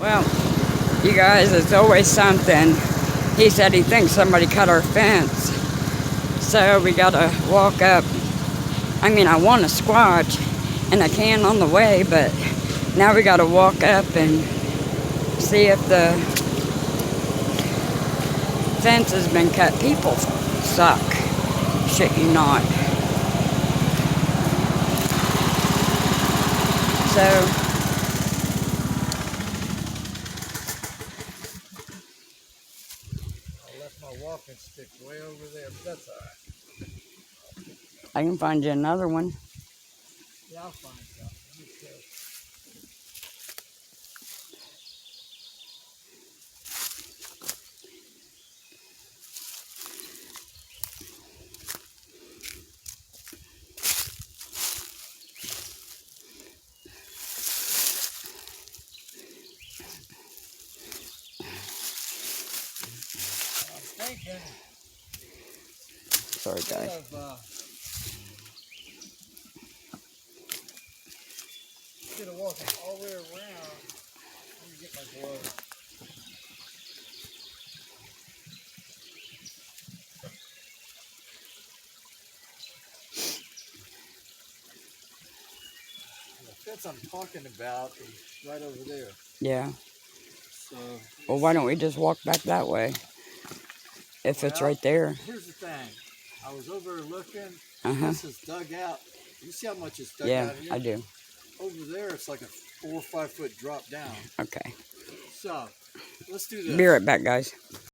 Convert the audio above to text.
Well, you guys, it's always something. He said he thinks somebody cut our fence. So we gotta walk up. I mean, I want a Squatch, and I can on the way, but now we gotta walk up and see if the fence has been cut. People suck. Shit you not. So I left my walking stick way over there, but that's alright. I can find you another one. Yeah, I'll find something. Me too. I'm thinking Sorry, guys. Instead of walking all the way around, let me get my gloves. The fence I'm talking about is right over there. Yeah. So, Well, why don't we just walk back that way? If it's right there. Here's the thing. I was over there looking. Uh-huh. This is dug out. You see how much it's dug Yeah, out here? I do. Over there, it's like a 4 or 5 foot drop down. Okay. So, let's do this. Be right back, guys.